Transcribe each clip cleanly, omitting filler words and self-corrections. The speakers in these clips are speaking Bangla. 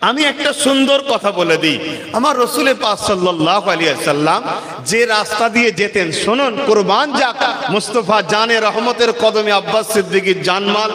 আমি একটা সুন্দর কথা বলে দিই। আমার রসুল পাক সাল্লাল্লাহু আলাইহি ওয়াসাল্লাম যে রাস্তা দিয়ে যেতেন, শুনুন, কুরবান যাক মুস্তাফা জানে রহমতের কদমে আব্বাস সিদ্দিকীর জানমাল,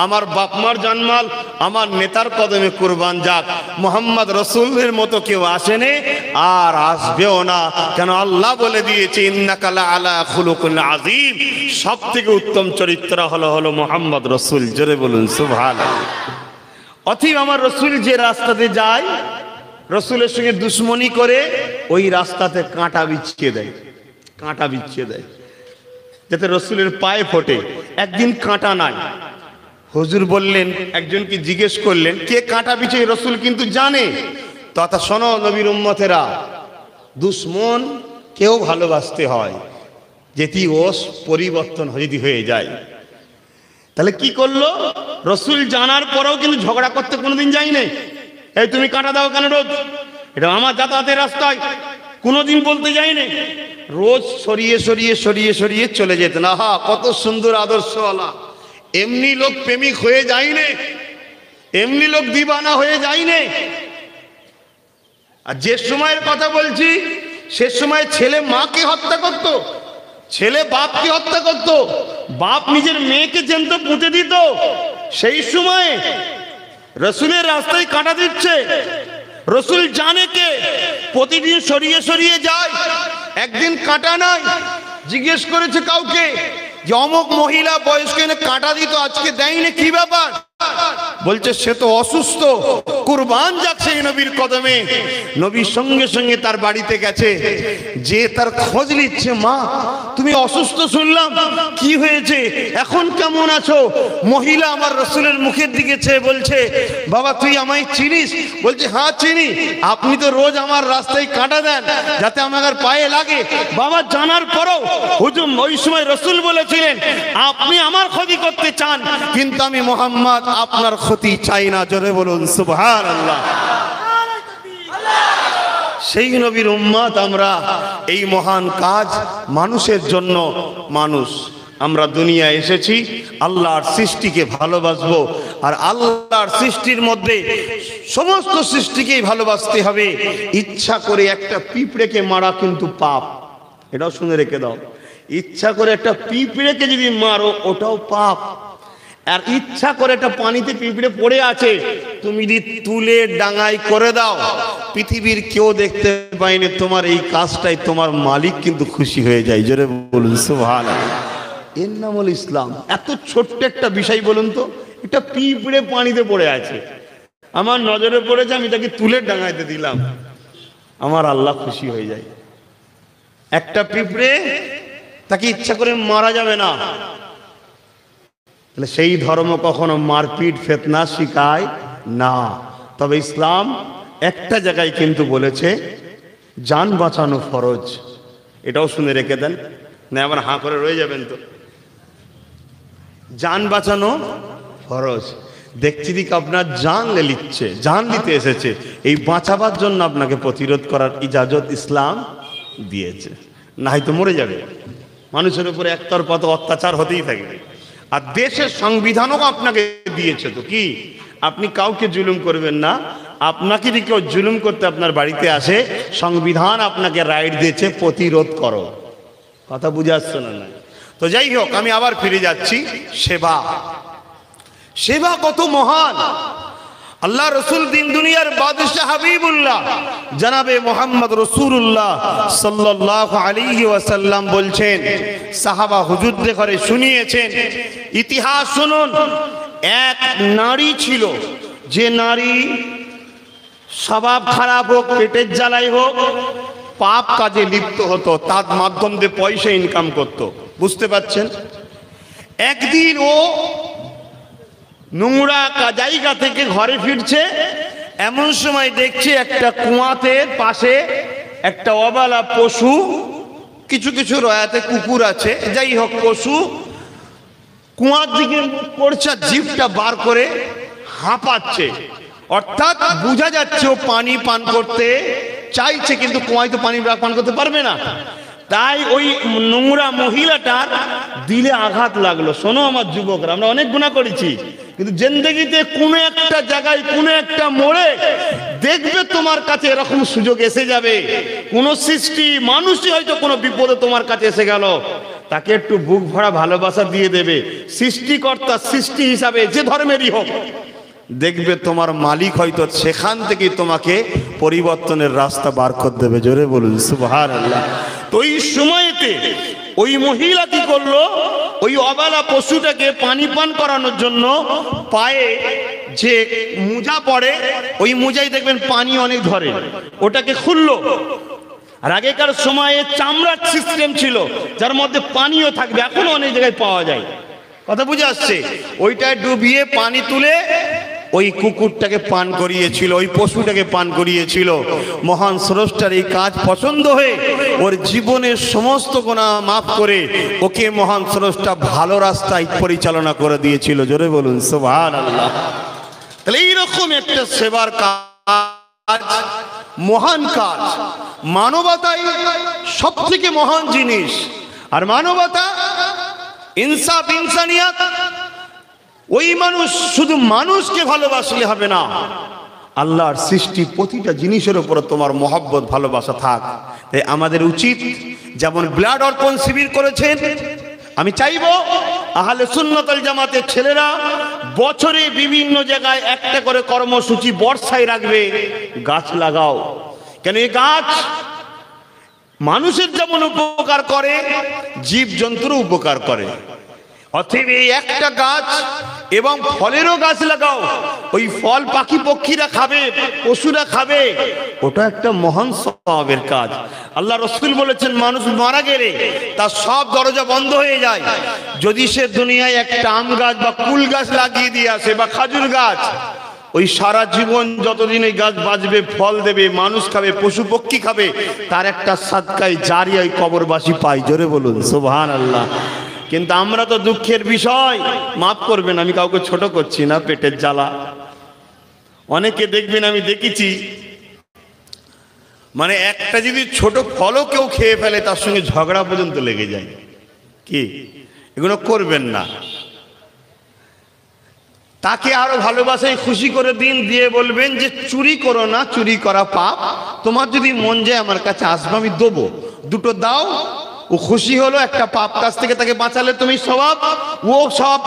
আমার বাপমার জানমাল, আমার নেতার কদমে কুরবান যাক। মুহাম্মদ রসুলের মতো কেউ আসেনি আর আসবেও না, কেন আল্লাহ বলে দিয়েছে ইন্নাকা লাআলা খুলুকুন আযীম, সবথেকে উত্তম চরিত্র হলো মুহাম্মদ রসুল। জোরে বলুন সুবহানাল্লাহ। অতএব আমার রসুল যে রাস্তাতে যায়, রসুলের সঙ্গে দুশ্মনী করে ওই রাস্তাতে কাঁটা বিছিয়ে দেয়, কাঁটা বিছিয়ে দেয় যাতে রসুলের পায়ে ফোটে। একদিন কাঁটা নাই, হুজুর বললেন, একজনকে জিজ্ঞেস করলেন কে কাঁটা বিছিয়ে, রসুল কিন্তু জানে। তথা শোনো নবীর উম্মতেরা, দুশ্মন কেউ ভালোবাসতে হয় যেটি ওস পরিবর্তন যদি হয়ে যায়। তাহলে কি করলো রসুল? জানার পরেও কিন্তু ঝগড়া করতে কোনোদিন যায়নি। এই তুমি কাঁটা দাও কেন রোজ, এটা আমার যাতায়াতের রাস্তায়, কোনোদিন বলতে যায়নি। রোজ সরিয়ে সরিয়ে সরিয়ে সরিয়ে চলে যেতেন। আহা, কত সুন্দর আদর্শওয়ালা। এমনি লোক প্রেমিক হয়ে যায়নি, এমনি লোক দিবানা হয়ে যায়নি। আর যে সময়ের কথা বলছি সে সময় ছেলে মাকে হত্যা করত, ছেলে বাপকে হত্যা করত, বাপ নিজের মেয়েকে জ্যান্ত পুঁতে দিত। সেই সময়ে রসুলের রাস্তায় কাঁটা দিচ্ছে, রসুল জানে কে প্রতিদিন সরিয়ে সরিয়ে যায়। একদিন কাঁটা নাই, জিজ্ঞেস করেছে কাউকে যে অমুক মহিলা বয়স্ক এনে কাঁটা দিত, আজকে দেয়নি, কি ব্যাপার? বলছে সে তো অসুস্থ। কুরবান যাক সেই নবীর কদমে। নবীর সঙ্গে সঙ্গে তার বাড়িতে গেছে, যে তার খোঁজ নিচ্ছে, মা তুমি অসুস্থ শুনলাম, কি হয়েছে, এখন কেমন আছো? মহিলা আমার রসুলের মুখের দিকে চেয়ে বলছে, বাবা তুই আমায় চিনিস? বলছে হ্যাঁ চিনি, আপনি তো রোজ আমার রাস্তায় কাঁটা দেন যাতে আমার পায়ে লাগে। বাবা জানার পরও হুজুর ওই সময় রসুল বলেছিলেন আপনি আমার ক্ষতি করতে চান, কিন্তু আমি মুহাম্মদ আপনার ক্ষতি চাই না। জোরে বলুন সুবহানাল্লাহ। সেই নবীর উম্মত আমরা। এই মহান কাজ মানুষের জন্য। মানুষ আমরা দুনিয়ায় এসেছি আল্লাহর সৃষ্টিকে ভালোবাসবো, আর আল্লাহর সৃষ্টির মধ্যে সমস্ত সৃষ্টিকেই ভালোবাসতে হবে। ইচ্ছা করে একটা পিঁপড়েকে মারা কিন্তু পাপ, এটাও শুনে রেখে দাও। ইচ্ছা করে একটা পিঁপড়েকে যদি মারো ওটাও পাপ। আর ইচ্ছা করে একটা পানিতে পিঁপড়ে পড়ে আছে, তুমি যদি তুলে ডাঙায় করে দাও, পৃথিবীর কেউ দেখতে পায়নি, তোমার এই কাজটাই তোমার মালিক কিন্তু খুশি হয়ে যায়। জোরে বলুন সুবহানাল্লাহ। এর নাম হল ইসলাম। এত ছোট্ট একটা বিষয় বলুন তো, একটা পিঁপড়ে পানিতে পড়ে আছে, আমার নজরে পড়েছে, আমি তাকে তুলে ডাঙাইতে দিলাম, আমার আল্লাহ খুশি হয়ে যায়। একটা পিঁপড়ে, তাকে ইচ্ছা করে মারা যাবে না। তাহলে সেই ধর্ম কখনো মারপিট ফিতনা শিখায় না। তবে ইসলাম একটা জায়গায় কিন্তু বলেছে জান বাঁচানো ফরজ। এটাও শুনে রেখে দেন, না আবার হাঁ করে রয়ে যাবেন তো। জান বাঁচানো ফরজ। দেখছি দিক আপনার জান লিচ্ছে, জান দিতে এসেছে, এই বাঁচাবার জন্য আপনাকে প্রতিরোধ করার ইজাজত ইসলাম দিয়েছে, না হয়তো মরে যাবে। মানুষের উপরে একতরফা তো অত্যাচার হতেই থাকবে। আর দেশের সংবিধানও আপনাকে দিয়েছে তো কি, আপনি কাউকে জুলুম করবেন না। আপনাকে যদি কেউ জুলুম করতে আপনার বাড়িতে আসে, সংবিধান আপনাকে রাইট দিয়েছে প্রতিরোধ করো। কথা বুঝে আসছে না? তো যাই হোক, আমি আবার ফিরে যাচ্ছি। সেবা, সেবা কত মহান। আল্লাহ রসুল দিন দুনিয়ার বাদশাহ হাবিবুল্লাহ জনাবে মোহাম্মদ রাসূলুল্লাহ সাল্লাল্লাহু আলাইহি ওয়াসাল্লাম বলছেন, সাহাবা হুজুরদের ঘরে শুনিয়েছেন, ইতিহাস শুনুন। এক নারী ছিল, যে নারী স্বভাব খারাপ হোক, পেটের জ্বালাই হোক, পাপ কাজে লিপ্ত হতো, তার মাধ্যম দিয়ে পয়সা ইনকাম করত। বুঝতে পারছেন? একদিন ও নোংরা জায়গা থেকে ঘরে ফিরছে, এমন সময় দেখছে একটা কুয়াতে পাশে একটা অবালা পশু, কিছু কিছু রয়াতে কুকুর আছে, যাই হোক পশু কুয়ার দিকে পড়ছে, জিভটা বার করে হাঁপাচ্ছে। অর্থাৎ বোঝা যাচ্ছে ও পানি পান করতে চাইছে, কিন্তু কুয়ায় তো পানি পান করতে পারবে না। তাই ওই নোংরা মহিলাটার দিলে আঘাত লাগলো। শোনো আমার যুবকরা, আমরা অনেক গুনাহ করেছি, কিন্তু জিন্দেগিতে কোনো একটা জায়গায় কোনো একটা মোড়ে দেখবে তোমার কাছে এরকম সুযোগ এসে যাবে, কোন সৃষ্টি মানুষই হয়তো কোনো বিপদে তোমার কাছে এসে গেল, তাকে একটু বুক ভরা ভালোবাসা দিয়ে দেবে। সৃষ্টিকর্তা সৃষ্টি হিসাবে যে ধর্মেরই হোক, দেখবে তোমার মালিক হয়তো সেখান থেকে তোমাকে পরিবর্তনের রাস্তা বার করে দেবে। জোরে বলুন সুবহানাল্লাহ। তো ওই সময়তে ওই মহিলা কি করলো, ওই অবলা পশুটাকে পানি পান করানোর জন্য পায়ে যে মোজা পড়ে, ওই মোজায় দেখবেন পানি অনেক ধরে, ওটাকে খুললো। আর আগেকার সময়ে চামড়ার সিস্টেম ছিল যার মধ্যে পানিও থাকবে, এখনো অনেক জায়গায় পাওয়া যায়, কথা বুঝে আসছে। ওইটায় ডুবিয়ে পানি তুলে ওই কুকুরটাকে পান করিয়েছিল, ওই পশুটাকে পান করিয়েছিল। মহান স্রষ্টার এই কাজ পছন্দ হয়ে ওর জীবনের সমস্ত গুনাহ মাফ করে ওকে মহান স্রষ্টা ভালো রাস্তায় পরিচালনা করে দিয়েছিল। জোরে বলুন সুবহানাল্লাহ। তাহলে এইরকম একটা সেবার কাজ, মহান কাজ, মানবতাই সব থেকে মহান জিনিস। আর মানবতা, ইনসাফ, ইনসানিয়াত, ওই মানুষ শুধু মানুষকে ভালোবাসলে হবে না, আল্লাহর সৃষ্টি প্রতিটা জিনিসের উপর তোমার মহব্বত ভালোবাসা থাক। তাই আমাদের উচিত, যেমন ব্লাড অর্পণ শিবির করেছেন, আমি চাইবো আহলে সুন্নাত ওয়াল জামাতের ছেলেরা বছরে বিভিন্ন জায়গায় একটা করে কর্মসূচি বর্ষায় রাখবে, গাছ লাগাও। কেন এই গাছ মানুষের যেমন উপকার করে, জীবজন্তুরও উপকার করে। অতএব এই একটা গাছ এবং ফলেরও গাছ লাগাও, ওই ফল পাখি পক্ষীরা খাবে, পশুরা খাবে, ওটা একটা মহান সওয়াবের কাজ। আল্লাহ রাসূল বলেছেন, মানুষ মারা গেলে তার সব দরজা বন্ধ হয়ে যায়, যদি সে দুনিয়ায় একটা আম গাছ বা কুল গাছ লাগিয়ে দিয়ে আসে বা খাজুর গাছ, ওই সারা জীবন যতদিন ওই গাছ বাঁচবে, ফল দেবে, মানুষ খাবে, পশু পক্ষী খাবে, তার একটা সাদকায় জারিয়া ওই কবরবাসী পায়। জোরে বলুন সুবহানাল্লাহ। কিন্তু আমরা তো দুঃখের বিষয়, মাফ করবেন আমি কাউকে ছোট করছি না, পেটের জ্বালা। অনেকে দেখবেন, আমি দেখেছি, মানে একটা যদি ছোট ফলও কেউ খেয়ে ফেলে তার সঙ্গে ঝগড়া পর্যন্ত লেগে যায়। কি এগুলো করবেন না। তাকে আরো ভালোবাসায় খুশি করে দিন, দিয়ে বলবেন যে চুরি করো না, চুরি করা পাপ, তোমার যদি মন যায় আমার কাছে আসবে, আমি দেবো, দুটো দাও। ও খুশি হলো, একটা পাপ কাজ থেকে তাকে বাঁচালে তুমি সওয়াব, ও সব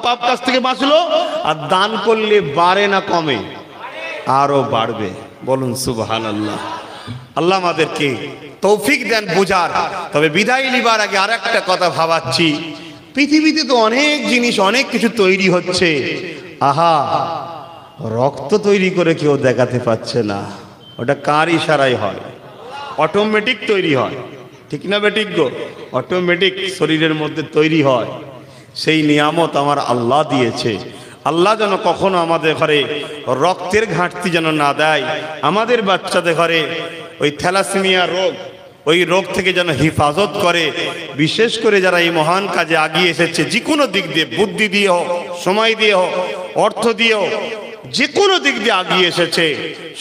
পাপ কাজ থেকে বাঁচলো। আর দান করলে বাড়ে না কমে, আরো বাড়বে। বলুন সুবহানাল্লাহ। আল্লাহ আমাদেরকে তৌফিক দেন বুঝার। তবে বিদায় নিবার আগে আর একটা কথা ভাবাচ্ছি, পৃথিবীতে তো অনেক জিনিস, অনেক কিছু তৈরি হচ্ছে, আহা, রক্ত তৈরি করে কেউ দেখাতে পারছে না, ওটা কার ইশারায় হয়? অটোমেটিক তৈরি হয়, ঠিক না বেঠিক গো? অটোমেটিক শরীরের মধ্যে তৈরি হয়। সেই নিয়ামত আমার আল্লাহ দিয়েছে। আল্লাহ যেন কখনো আমাদের ঘরে রক্তের ঘাটতি যেন না দেয়। আমাদের বাচ্চাদের ঘরে ওই থ্যালাসেমিয়া রোগ, ওই রোগ থেকে যেন হেফাজত করে। বিশেষ করে যারা এই মহান কাজে আগিয়ে এসেছে, যে কোনো দিক দিয়ে, বুদ্ধি দিয়ে হোক, সময় দিয়ে হোক, অর্থ দিয়ে হোক, যে কোনো দিক দিয়ে আগিয়ে এসেছে,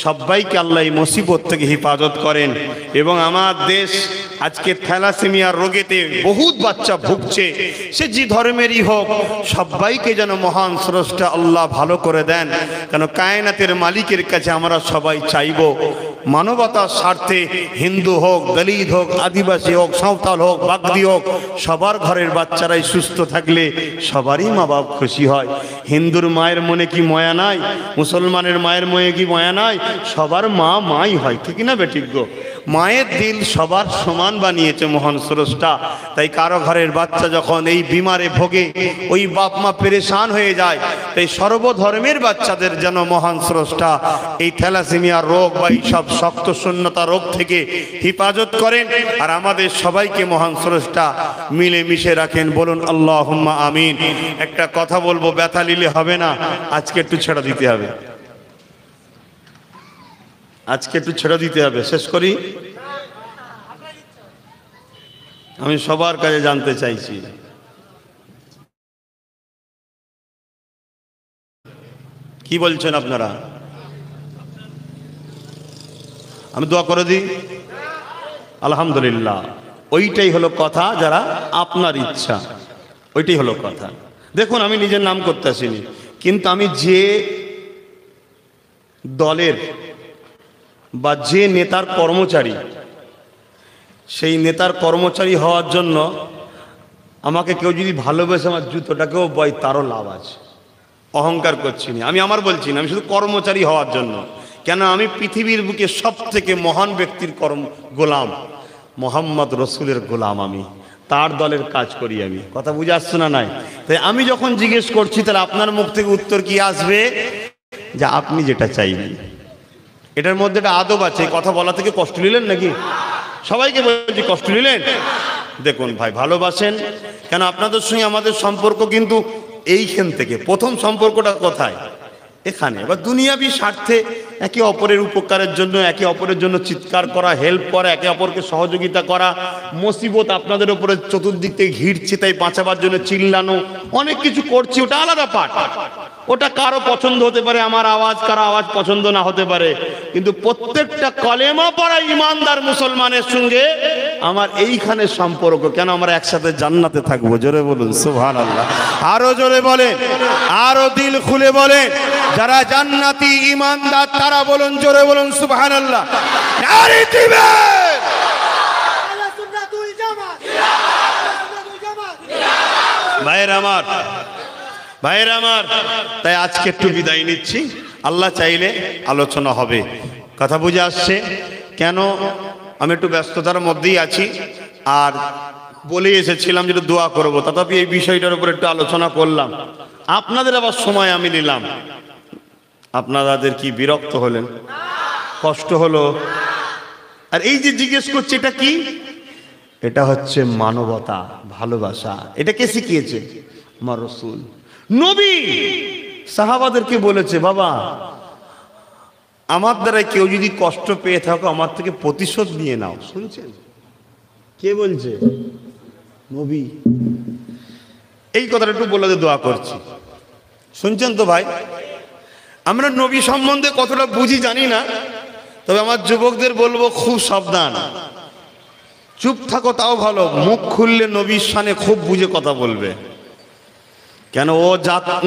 সবাইকে আল্লাহ এই মুসিবত থেকে হেফাজত করেন। এবং আমার দেশ আজকে থ্যালাসেমিয়া রোগেতে বহুত বাচ্চা ভুগছে, সে যে ধর্মেরই হোক, সবাইকে যেন মহান স্রষ্টা আল্লাহ ভালো করে দেন। কেন কায়নাতের মালিকের কাছে আমরা সবাই চাইব, মানবতার স্বার্থে, হিন্দু হোক, দলিত হোক, আদিবাসী হোক, সাঁওতাল হোক, বাগদি হোক, সবার ঘরের বাচ্চারাই সুস্থ থাকলে সবারই মা বাপ খুশি হয়। হিন্দুর মায়ের মনে কি ময়া নাই? মুসলমানের মায়ের মনে কি ময়া নাই? সবার মা মাই হয়, ঠিক না বেঠিক গো? মায়ের দিল সবার সমান বানিয়েছে মহান স্রষ্টা। তাই কারো ঘরের বাচ্চা যখন এই বিমারে ভোগে, ওই বাপ মা পেরেশান হয়ে যায়। তাই সর্বধর্মের বাচ্চাদের যেন মহান স্রষ্টা এই থ্যালাসেমিয়া রোগ বা এই সব শক্ত শূন্যতা রোগ থেকে হেফাজত করেন। আর আমাদের সবাইকে মহান স্রষ্টা মিলেমিশে রাখেন। বলুন আল্লাহুম্মা আমিন। একটা কথা বলবো, ব্যথা নিলে হবে না, আজকে একটু ছেড়ে দিতে হবে, আজকে একটু ছেড়ে দিতে হবে। শেষ করি, আমি সবার কাছে জানতে চাইছি, কি বলছেন আপনারা? আমি দোয়া করে দিই। আলহামদুলিল্লাহ, ওইটাই হলো কথা, যারা আপনার ইচ্ছা, ওইটাই হলো কথা। দেখুন, আমি নিজের নাম করতে আসিনি, কিন্তু আমি যে দলের বা যে নেতার কর্মচারী, সেই নেতার কর্মচারী হওয়ার জন্য আমাকে কেউ যদি ভালোবেসে আমার জুতোটাকেও বয়, তারও লাভ আছে। অহংকার করছি না, আমি আমার বলছি না, আমি শুধু কর্মচারী হওয়ার জন্য। কেন? আমি পৃথিবীর বুকে সব থেকে মহান ব্যক্তির গোলাম, মোহাম্মদ রসুলের গোলাম, আমি তার দলের কাজ করি। আমি কথা বুঝে আসছে না? নাই? তাই আমি যখন জিজ্ঞেস করছি, তাহলে আপনার মুখ থেকে উত্তর কি আসবে? যে আপনি যেটা চাইবেন। এটার মধ্যে একটা আদব আছে। কথা বলা থেকে কষ্ট নিলেন নাকি? সবাইকে বলছি, কষ্ট নিলেন? দেখুন ভাই, ভালোবাসেন কেন? আপনাদের সঙ্গে আমাদের সম্পর্ক কিন্তু এইখান থেকে। প্রথম সম্পর্কটা কোথায়? এখানে। এবার দুনিয়াবি স্বার্থে একে অপরের উপকারের জন্য, একে অপরের জন্য চিৎকার করা, হেল্প করা, একে অপরকে সহযোগিতা করা, মুসিবত আপনাদের উপরে চতুর্দিক থেকে ঘিরছে তাই বাঁচাবার জন্য চিল্লানো, অনেক কিছু করছি, ওটা আলাদা পাঠ। ওটা কারো পছন্দ হতে পারে, আমার আওয়াজ কারো আওয়াজ পছন্দ না হতে পারে, কিন্তু প্রত্যেকটা কলেমা পড়া ইমানদার মুসলমানের সঙ্গে আমার এইখানে সম্পর্ক। কেন? আমরা একসাথে জান্নাতে থাকবো। জোরে বলুন সুবহানাল্লাহ। আরো জোরে বলেন, আরো দিল খুলে বলেন। যারা জান্নাতি ইমানদার তারা বলুন, জোরে বলুন সুবহানাল্লাহ। নারে দিবেন ভাইয়ের আমার, ভাইয়ের আমার। তাই আজকে একটু বিদায় নিচ্ছি, আল্লাহ চাইলে আলোচনা হবে। কথা বুঝে আসছে? কেন? আমি একটু ব্যস্ততার মধ্যেই আছি, আর বলে এসেছিলাম যে দোয়া করব, তথাপি এই বিষয়টার উপর একটু আলোচনা করলাম। আপনাদের আবার সময় আমি নিলাম। আপনাদের কি বিরক্ত হলেন? কষ্ট হলো? আর এই যে জিজ্ঞেস করছে, এটা কি? এটা হচ্ছে মানবতা, ভালোবাসা। এটা কে শিখিয়েছে? আমার রাসূল, নবী সাহাবাদেরকে বলেছে, বাবা আমার দ্বারা কেউ যদি কষ্ট পেয়ে থাকো, আমার থেকে প্রতিশোধ নিয়ে নাও। শুনছেন? কে বলছে? নবী। এই কথাটা একটু বলে দোয়া করছি। শুনছেন তো ভাই? আমরা নবী সম্বন্ধে কতটা বুঝি জানি না, তবে আমার যুবকদের বলবো, খুব সাবধান। চুপ থাকো তাও ভালো, মুখ খুললে নবীর শানে খুব বুঝে কথা বলবে। কেন?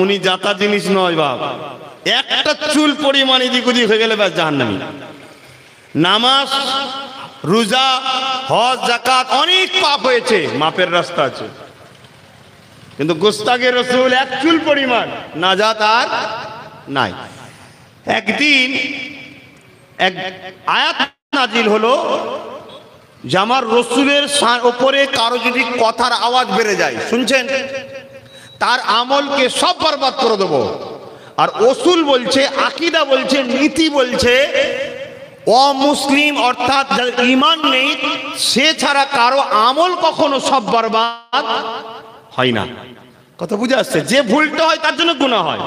উনি জাতা জিনিস নয় বাপ। একটা চুল পরিমাণ এদিক ওদিক হয়ে গেলে ব্যাস জাহান্নামী। নামাজ, রোজা, হজ, যাকাত অনেক পাপ হয়েছে, মাপের রাস্তা আছে, কিন্তু গোস্তাগে রসুল এক চুল পরিমাণ নাজাত আর নাই। একদিন এক আয়াত নাজিল হলো যে আমার রসুলের ওপরে কারো যদি কথার আওয়াজ বেড়ে যায়, শুনছেন, তার আমলকে সব বরবাদ করে দেবো। আর রসুল বলছে, আকীদা বলছে, নীতি বলছে, অমুসলিম অর্থাৎ যার ঈমান নেই সে ছাড়া কারো আমল কখনো সব বরবাদ হয় না। কথা বুঝে আসছে? যে ভুলটা হয় তার জন্য গুনাহ হয়,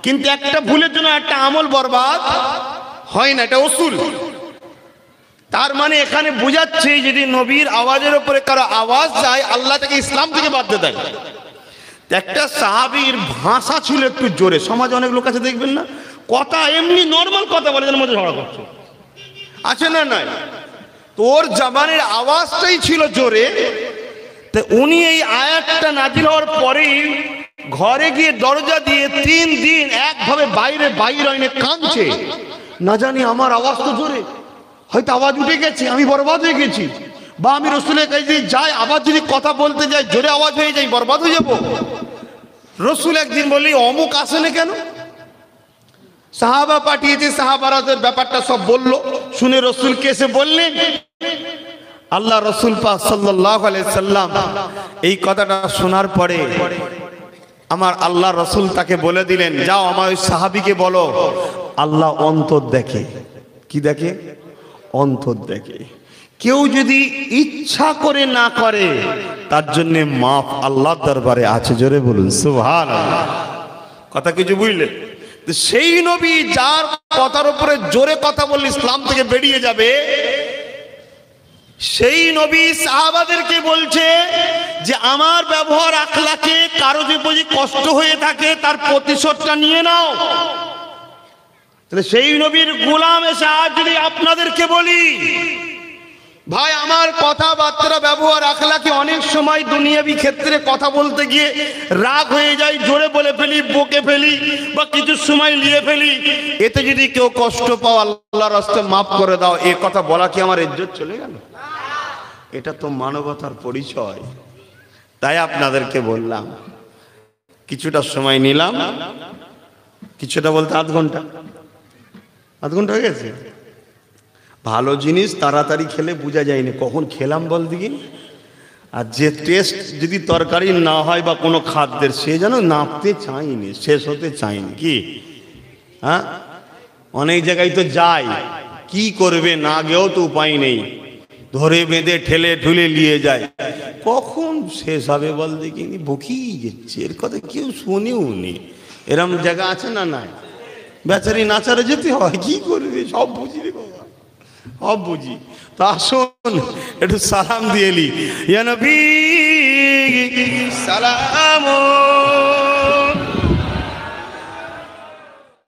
কিন্তু একটা ভুলের জন্য একটা আমল বরবাদ হয় না। এটা উসুল। তার মানে এখানে বোঝাচ্ছে যদি নবীর আওয়াজের উপরে কারো আওয়াজ যায়, আল্লাহ তাকে ইসলাম থেকে বাদ দিয়ে দেয়। একটা সাহাবীর ভাষা ছিল একটু জোরে। সমাজে অনেক লোক আছে দেখবেন না, কথা এমনি নর্মাল কথা বলে, এর মধ্যে ঝগড়া করছে, আছে না? নাই। তোর জবানের আওয়াজটাই ছিল জোরে। তা উনি এই আয়াতটা নাজিল হওয়ার পরেই ঘরে গিয়ে দরজা দিয়ে 3 দিন একভাবে বাইরে হয়নি, কাঁদছে। না জানি আমার আওয়াজ তো জোরে, হয়তো আওয়াজ উঠে গেছে, আমি বরবাদ হয়ে গেছি, বা আমি রসুলের কাছে যাই আবার যদি কথা বলতে যাই জোরে আওয়াজ হয়ে যাই, বরবাদ হয়ে যাবো। রসুল একদিন বললি, অমুক আসে না কেন? সাহাবা পাঠিয়েছে, সাহাবারাদের ব্যাপারটা সব বলল। শুনে রসুলকে এসে বললেন, আল্লাহ রসুল পাক সাল্লাল্লাহু আলাইহি সাল্লাম এই কথাটা শোনার পরে আমার আল্লাহ রসুল তাকে বলে দিলেন, যাও আমার ওই সাহাবীকে বলো, আল্লাহ অন্তর দেখে। কি দেখে? অন্তর দেখে। কেউ যদি ইচ্ছা করে না করে, তার জন্য মাফ আল্লাহর দরবারে আছে। জোরে বলুন সুবহানাল্লাহ। কথা কিছু বুঝলেন? সেই নবী যার কথার উপরে জোরে কথা বললে ইসলাম থেকে বেরিয়ে যাবে, সেই নবী সাহাবাদেরকে বলছে যে আমার ব্যবহার আখলাকে কারো যদি কষ্ট হয়ে থাকে তার প্রতিশোধটা নিয়ে নাও। তাহলে সেই নবীর গোলাম এসে আজ যদি আপনাদেরকে বলি ভাই আমার কথাবার্তা ব্যবহার আখলাকি অনেক সময় দুনিয়াবি ক্ষেত্রে কথা বলতে গিয়ে রাগ হয়ে যায়, জোরে বলে ফেলি, বকে ফেলি বা কিছু সময় নিয়ে ফেলি। এতে যদি কেউ কষ্ট পাও আল্লাহর রাস্তায় মাফ করে দাও, এ কথা বলা কি আমার ইজ্জত চলে গেল? এটা তো মানবতার পরিচয়। তাই আপনাদেরকে বললাম, কিছুটা সময় নিলাম, কিছুটা বলতে আধ ঘন্টা হয়ে গেছে। ভালো জিনিস তাড়াতাড়ি খেলে বোঝা যায়নি কখন খেলাম বল দিকে। আর যে টেস্ট যদি তরকারি না হয় বা কোনো খাদ্যের, সে যেন নাপতে চায়নি, শেষ হতে চায়নি। কি হ্যাঁ, অনেক জায়গায় তো যায়, কি করবে, না গেও তো উপায় নেই, ধরে বেঁধে ঠেলে ঠুলে নিয়ে যায়, কখন শেষ হবে বল দেখিনি, বকেই যাচ্ছে, এর কথা কেউ শোনেও নি। এরম জায়গা আছে না? নাই, বেচারি নাচারে যেতে হয়, কি করবে, সব বুঝি রে বাবা, সব বুঝি। তা আসুন একটু সালাম দিয়ে এলি, ইয়া নবী সালাম